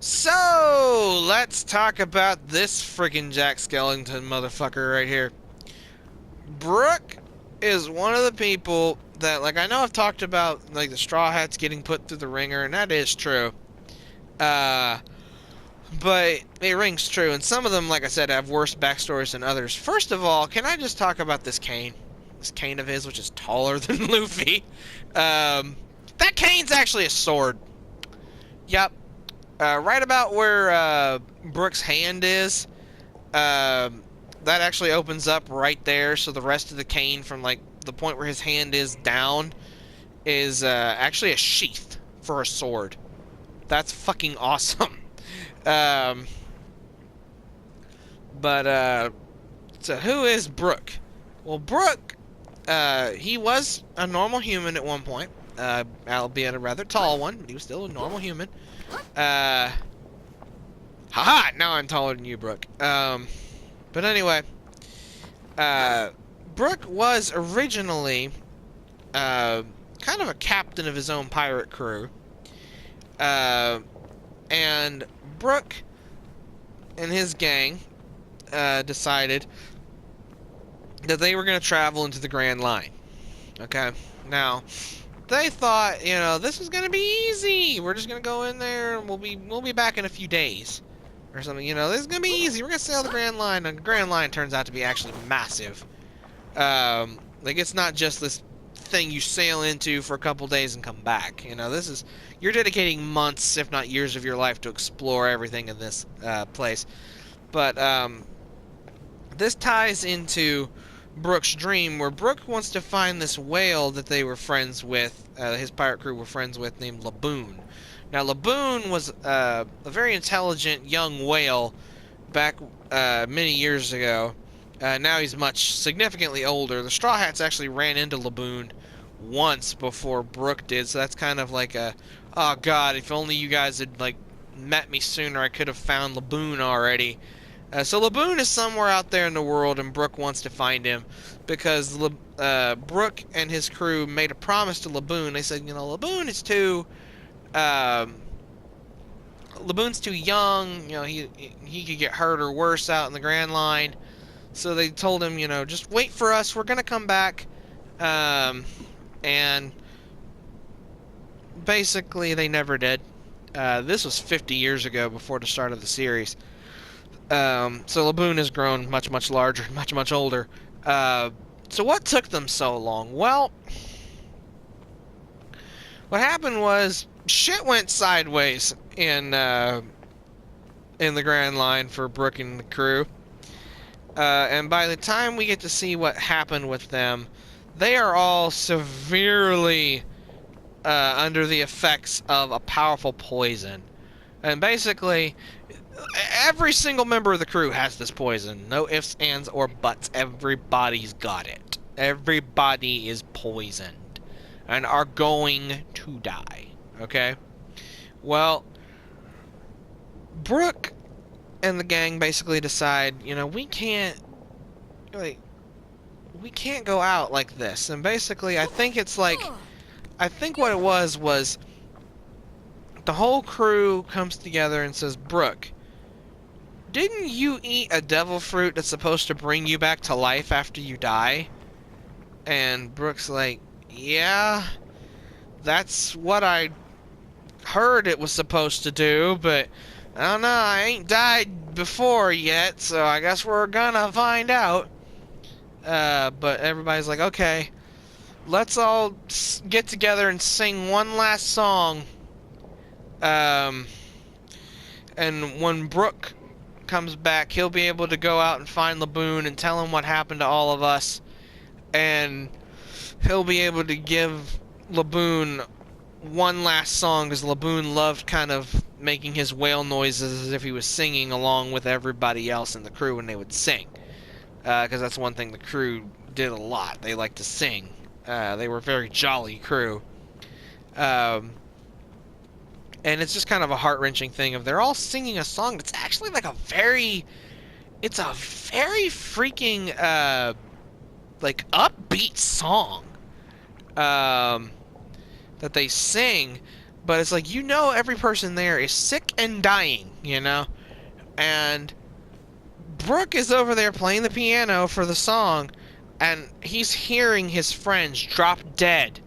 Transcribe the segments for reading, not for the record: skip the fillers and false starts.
So, let's talk about this friggin' Jack Skellington motherfucker right here. Brook is one of the people that, like, I know I've talked about, like, the Straw Hats getting put through the ringer, and that is true. Uh, but it rings true, and some of them, like I said, have worse backstories than others. First of all, can I just talk about this cane? This cane of his, which is taller than Luffy. That cane's actually a sword. Yep. Right about where Brook's hand is, that actually opens up right there, so the rest of the cane from like the point where his hand is down is actually a sheath for a sword. That's fucking awesome. Um, but so who is Brook? Well, Brook, he was a normal human at one point, albeit a rather tall one, but he was still a normal human. Uh, Haha! Now I'm taller than you, Brook. But anyway, Brook was originally kind of a captain of his own pirate crew. And Brook and his gang decided that they were going to travel into the Grand Line. Okay? Now, they thought, this is going to be easy. We're just going to go in there and we'll be back in a few days. Or something, this is gonna be easy. We're gonna sail the Grand Line, and the Grand Line turns out to be actually massive. Like it's not just this thing you sail into for a couple days and come back. You're dedicating months, if not years, of your life to explore everything in this place. But this ties into Brook's dream, where Brook wants to find this whale that they were friends with, his pirate crew were friends with, named Laboon. Now, Laboon was a very intelligent young whale back many years ago. Now he's much significantly older. The Straw Hats actually ran into Laboon once before Brook did, so that's kind of like oh god, if only you guys had like met me sooner, I could have found Laboon already. So Laboon is somewhere out there in the world, and Brook wants to find him because Brook and his crew made a promise to Laboon. They said, Laboon is too Laboon's too young, he could get hurt or worse out in the Grand Line. So they told him, just wait for us, we're gonna come back. And basically they never did. This was 50 years ago, before the start of the series. So Laboon has grown much, much larger, much, much older. So what took them so long? Well, what happened was shit went sideways in the Grand Line for Brook and the crew. And by the time we get to see what happened with them, they are all severely under the effects of a powerful poison. And basically, every single member of the crew has this poison. No ifs, ands, or buts. Everybody's got it. Everybody is poisoned and are going to die. Okay? Well, Brook and the gang basically decide, we can't go out like this. And basically, I think what it was the whole crew comes together and says, Brook, didn't you eat a devil fruit that's supposed to bring you back to life after you die? And Brook's like, yeah, that's what I heard it was supposed to do, but I don't know, I ain't died before yet, so I guess we're gonna find out. But everybody's like, okay, let's all get together and sing one last song. And when Brook comes back, he'll be able to go out and find Laboon and tell him what happened to all of us, and he'll be able to give Laboon one last song, because Laboon loved kind of making his whale noises as if he was singing along with everybody else in the crew when they would sing, because that's one thing the crew did a lot. They liked to sing. They were a very jolly crew. And it's just kind of a heart-wrenching thing of they're all singing a song that's actually like it's a very freaking like upbeat song that they sing, but it's like, you know, every person there is sick and dying, you know? And Brook is over there playing the piano for the song, and he's hearing his friends drop dead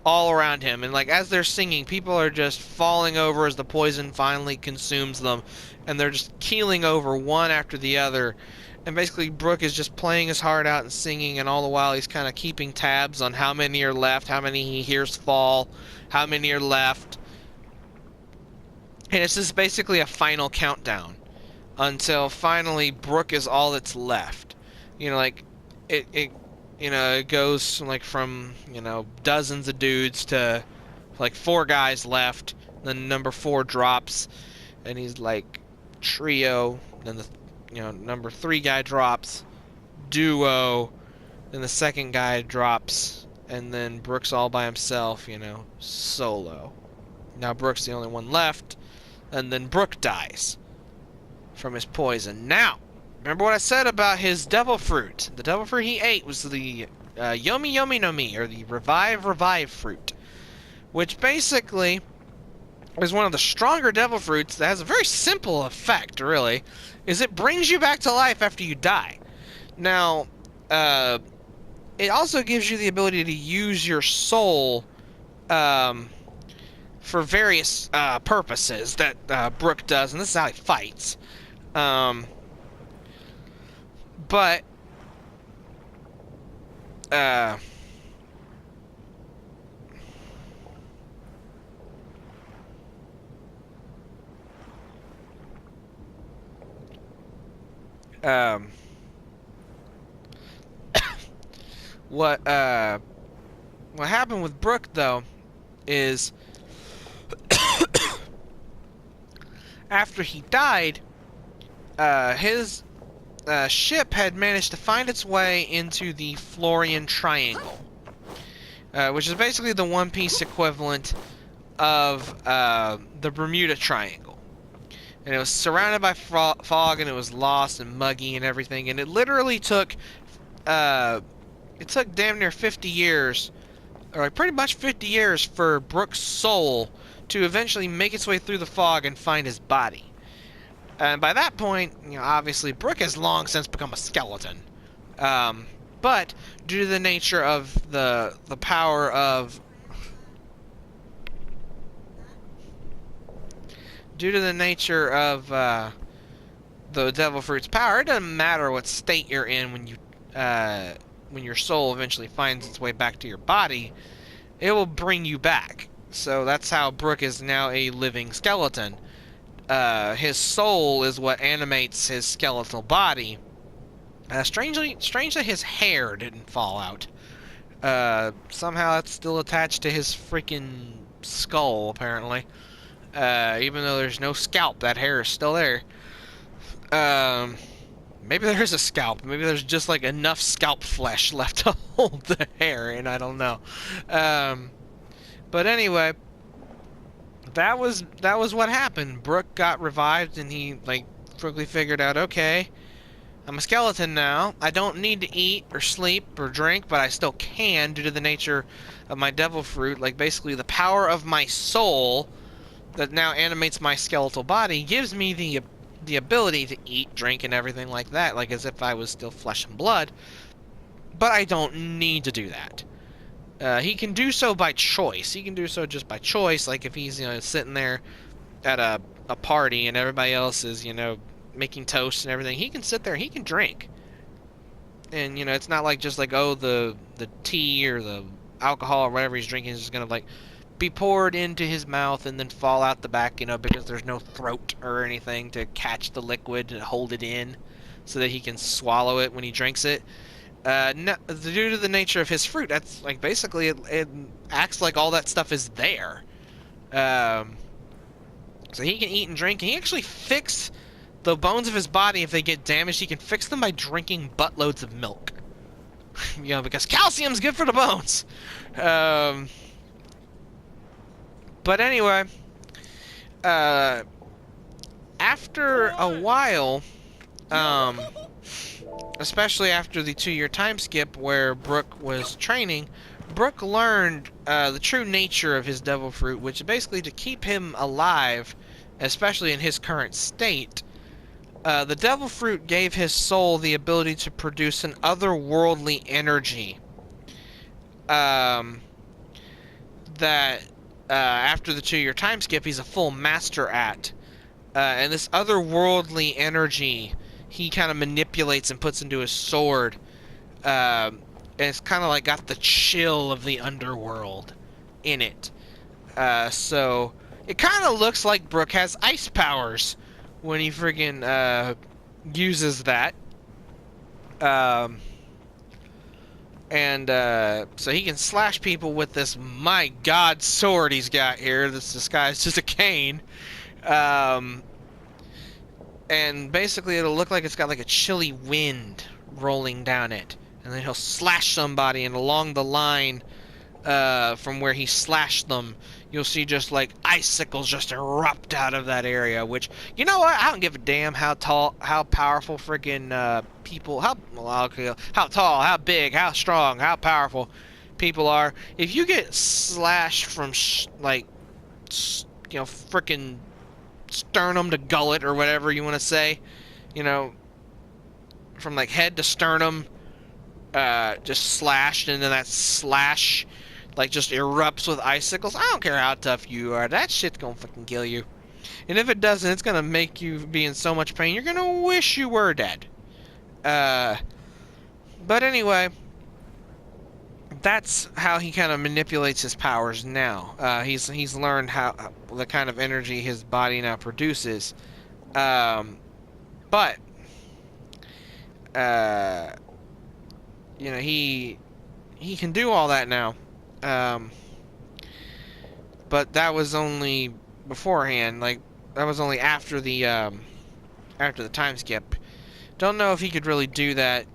all around him. And, like, as they're singing, people are just falling over as the poison finally consumes them, and they're just keeling over one after the other. And basically, Brook is just playing his heart out and singing, and all the while he's kind of keeping tabs on how many are left, how many he hears fall, how many are left. And it's just basically a final countdown until finally Brook is all that's left. You know, like, it you know, it goes like from, you know, dozens of dudes to like 4 guys left. Then number 4 drops, and he's like trio. Then the, you know, number 3 guy drops, duo. Then the second guy drops, and then Brook's all by himself, you know, solo. Now Brook's the only one left, and then Brook dies from his poison. Now, remember what I said about his devil fruit? The devil fruit he ate was the Yomi Yomi no Mi, or the Revive fruit, which basically is one of the stronger devil fruits that has a very simple effect, really, is it brings you back to life after you die. Now, it also gives you the ability to use your soul for various purposes that Brook does, and this is how he fights. But what happened with Brook, though, is after he died, his ship had managed to find its way into the Florian Triangle, which is basically the One Piece equivalent of the Bermuda Triangle. And it was surrounded by fog, and it was lost and muggy and everything. And it literally took, damn near 50 years, or like pretty much 50 years, for Brook's soul to eventually make its way through the fog and find his body. And by that point, you know, obviously Brook has long since become a skeleton. But due to the nature of the power of the devil fruit's power, it doesn't matter what state you're in when your soul eventually finds its way back to your body, it will bring you back. So that's how Brook is now a living skeleton. His soul is what animates his skeletal body. Strangely, his hair didn't fall out. Somehow that's still attached to his freaking skull, apparently. Even though there's no scalp, that hair is still there. Maybe there's a scalp. Maybe there's just like enough scalp flesh left to hold the hair, and I don't know. But anyway, that was what happened. Brook got revived, and he like quickly figured out, okay, I'm a skeleton now. I don't need to eat or sleep or drink, but I still can due to the nature of my devil fruit. Like, basically the power of my soul that now animates my skeletal body gives me the ability to eat, drink, and everything like that, like as if I was still flesh and blood. But I don't need to do that. He can do so by choice. He can do so just by choice, like if he's, you know, sitting there at a party and everybody else is, you know, making toast and everything. He can sit there and he can drink. And, you know, it's not like just like, oh, the tea or the alcohol or whatever he's drinking is just gonna like be poured into his mouth and then fall out the back, you know, because there's no throat or anything to catch the liquid and hold it in so that he can swallow it when he drinks it. No, due to the nature of his fruit, that's like basically it acts like all that stuff is there. So he can eat and drink, and he actually fixed the bones of his body. If they get damaged, he can fix them by drinking buttloads of milk. You know, because calcium's good for the bones. But anyway, after a while, especially after the 2-year time skip where Brook was training, Brook learned the true nature of his devil fruit, which is basically to keep him alive, especially in his current state. The devil fruit gave his soul the ability to produce an otherworldly energy. That after the 2-year time skip, he's a full master at. And this otherworldly energy, he kind of manipulates and puts into his sword. And it's kind of like got the chill of the underworld in it. So it kind of looks like Brook has ice powers when he friggin' uses that. So he can slash people with this, my god, sword he's got here. This disguised as a cane. And basically it'll look like it's got like a chilly wind rolling down it. And then he'll slash somebody, and along the line from where he slashed them, you'll see just like icicles just erupt out of that area. Which, you know what? I don't give a damn how tall, how powerful freaking people, how tall, how big, how strong, how powerful people are. If you get slashed from freaking sternum to gullet or whatever you want to say, from like head to sternum, just slashed, and then that slash like just erupts with icicles. I don't care how tough you are, that shit's gonna fucking kill you. And if it doesn't, it's gonna make you be in so much pain you're gonna wish you were dead. But anyway, that's how he kind of manipulates his powers now. He's learned how the kind of energy his body now produces. But he can do all that now. But that was only beforehand. Like, that was only after the time skip. Don't know if he could really do that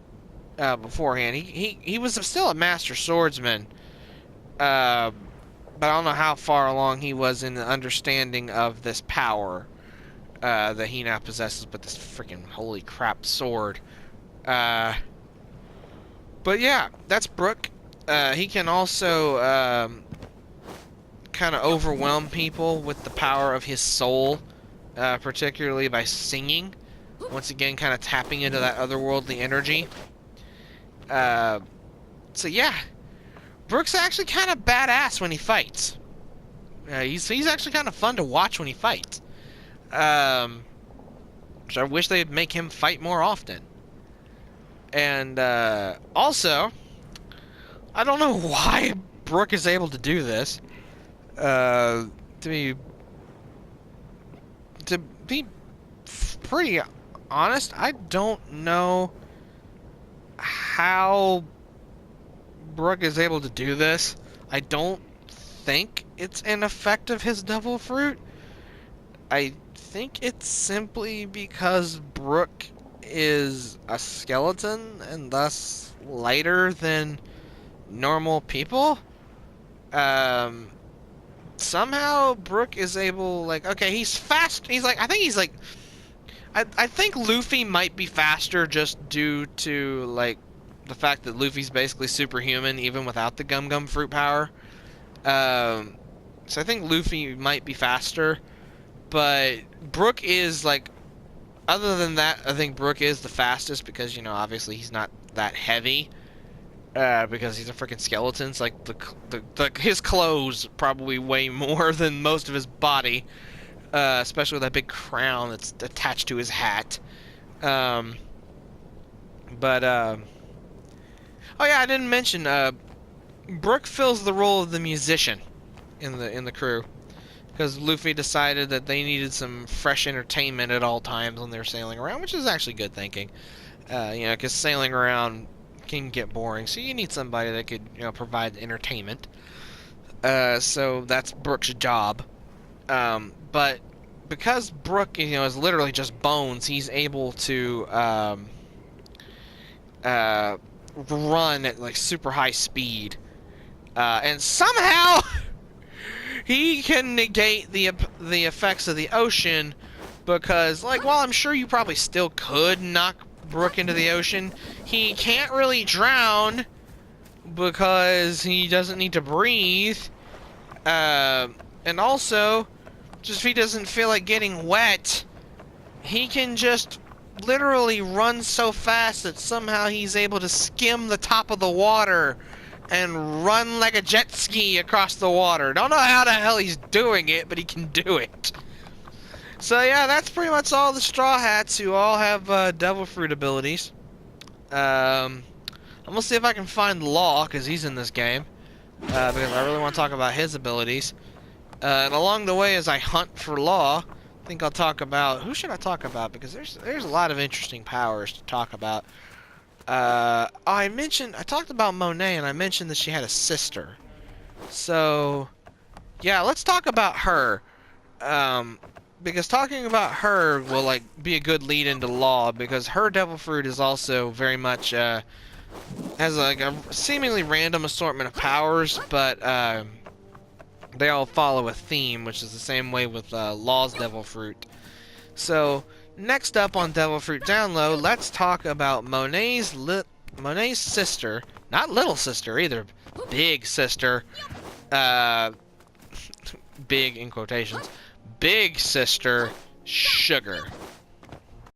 beforehand. He was still a master swordsman. But I don't know how far along he was in the understanding of this power that he now possesses with this freaking holy crap sword. But yeah, that's Brook. He can also kind of overwhelm people with the power of his soul, particularly by singing. Once again, kind of tapping into that otherworldly energy. So yeah, Brook's actually kind of badass when he fights. He's actually kind of fun to watch when he fights. Which I wish they'd make him fight more often. And also, I don't know why Brook is able to do this. To be pretty honest, I don't know how Brook is able to do this. I don't think it's an effect of his devil fruit. I think it's simply because Brook is a skeleton and thus lighter than normal people. Somehow Brook is able, like, okay, he's fast. I think Luffy might be faster just due to, like, the fact that Luffy's basically superhuman even without the Gum Gum fruit power. So I think Luffy might be faster, but Brook is, like, other than that, I think Brook is the fastest because, obviously he's not that heavy. Because he's a freaking skeleton. It's like his clothes probably weigh more than most of his body, especially with that big crown that's attached to his hat. Oh yeah, I didn't mention Brook fills the role of the musician in the crew because Luffy decided that they needed some fresh entertainment at all times when they're sailing around, which is actually good thinking. Because sailing around can get boring, so you need somebody that could provide entertainment. So that's Brook's job. But because Brook is literally just bones, he's able to run at like super high speed, and somehow he can negate the effects of the ocean. Because, like, while I'm sure you probably still could knock Brook into the ocean, he can't really drown because he doesn't need to breathe. And also, just if he doesn't feel like getting wet, he can just literally run so fast that somehow he's able to skim the top of the water and run like a jet ski across the water. Don't know how the hell he's doing it, but he can do it. So yeah, that's pretty much all the Straw Hats who all have Devil Fruit abilities. I'm gonna see if I can find Law, because he's in this game. Because I really want to talk about his abilities. And along the way, as I hunt for Law, I think I'll talk about... Who should I talk about? Because there's a lot of interesting powers to talk about. I talked about Monet, and I mentioned that she had a sister. So, yeah, let's talk about her. Because talking about her will, like, be a good lead into Law, because her Devil Fruit is also very much, has, like, a seemingly random assortment of powers, but, they all follow a theme, which is the same way with, Law's Devil Fruit. So, next up on Devil Fruit Down Low, let's talk about Monet's sister, not little sister either, big sister, big in quotations, big sister, Sugar.